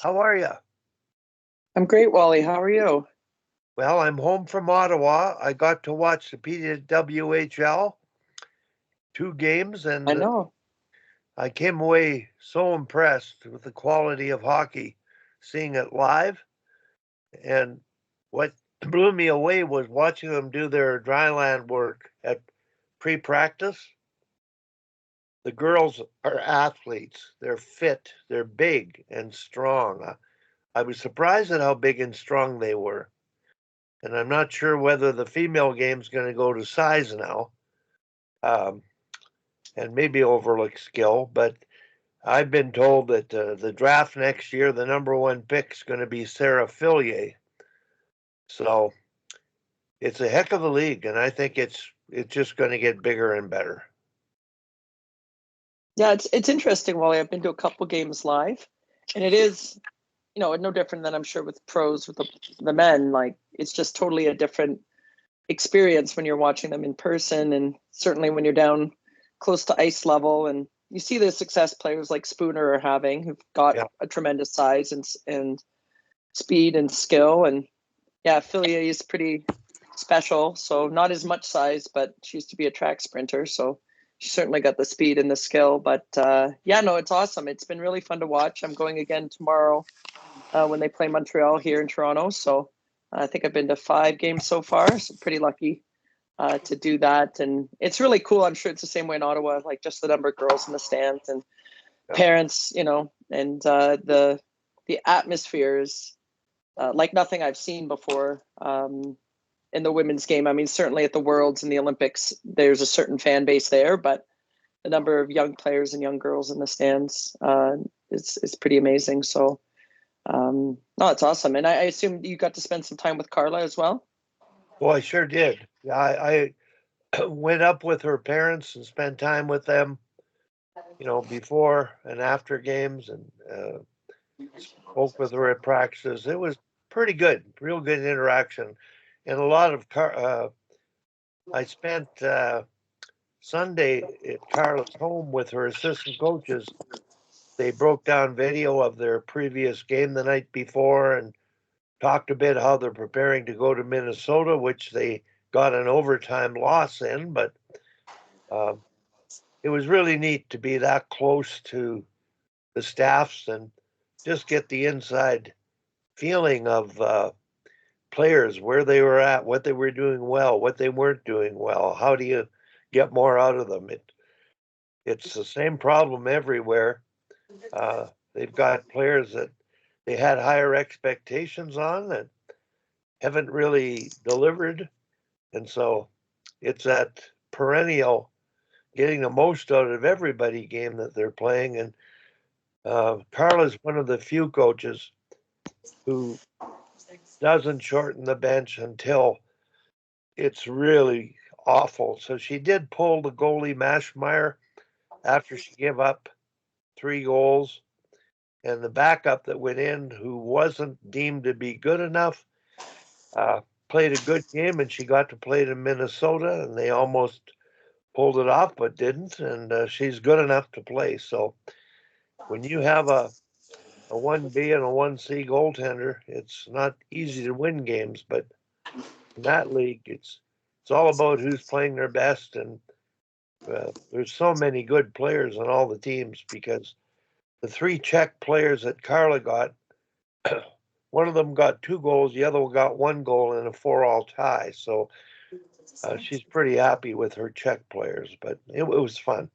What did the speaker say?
How are you? I'm great, Wally. How are you? Well, I'm home from Ottawa. I got to watch the PWHL, two games, I and know. I came away so impressed with the quality of hockey, seeing it live. And what blew me away was watching them do their dryland work at pre practice. The girls are athletes, they're fit, they're big and strong. I was surprised at how big and strong they were. And I'm not sure whether the female game's going to go to size now, um, and maybe overlook skill. But I've been told that the draft next year, the number one pick is going to be Sarah Fillier. So it's a heck of a league, and I think it's just going to get bigger and better. Yeah, it's interesting, Wally. I've been to a couple games live, and it is, no different than I'm sure with pros with the men. Like it's just totally a different experience when you're watching them in person, and certainly when you're down close to ice level, and you see the success players like Spooner are having, who've got Yeah, a tremendous size and speed and skill, and yeah, Fillier is pretty special. So not as much size, but she used to be a track sprinter. So she certainly got the speed and the skill. But yeah, no, it's awesome. It's been really fun to watch. I'm going again tomorrow when they play Montreal here in Toronto. So I think I've been to 5 games so far. So pretty lucky to do that. And it's really cool. I'm sure it's the same way in Ottawa, like just the number of girls in the stands and yeah. parents, and the atmosphere is like nothing I've seen before. In the women's game. I mean, certainly at the Worlds and the Olympics, there's a certain fan base there, but the number of young players and young girls in the stands is pretty amazing. So, no, it's awesome. And I assume you got to spend some time with Carla as well. Well, I sure did. Yeah, I went up with her parents and spent time with them, before and after games, and spoke with her at practices. It was pretty good, real good interaction, and a lot of I spent Sunday at Carla's home with her assistant coaches. They broke down video of their previous game the night before and talked a bit how they're preparing to go to Minnesota, which they got an overtime loss in. But um, it was really neat to be that close to the staffs and just get the inside feeling of players, where they were at, what they were doing well, what they weren't doing well. How do you get more out of them? It's the same problem everywhere. They've got players that they had higher expectations on that haven't really delivered, and so it's that perennial getting the most out of everybody game that they're playing. And Carla's one of the few coaches who doesn't shorten the bench until it's really awful. So she did pull the goalie Mashmeyer after she gave up 3 goals, and the backup that went in, who wasn't deemed to be good enough, uh, played a good game, and she got to play in Minnesota, and they almost pulled it off, but didn't. And she's good enough to play. So when you have a 1B and a 1C goaltender, it's not easy to win games, but in that league, it's all about who's playing their best, and there's so many good players on all the teams because the 3 Czech players that Carla got, one of them got 2 goals, the other one got 1 goal in a 4-all tie. So she's pretty happy with her Czech players, but it was fun.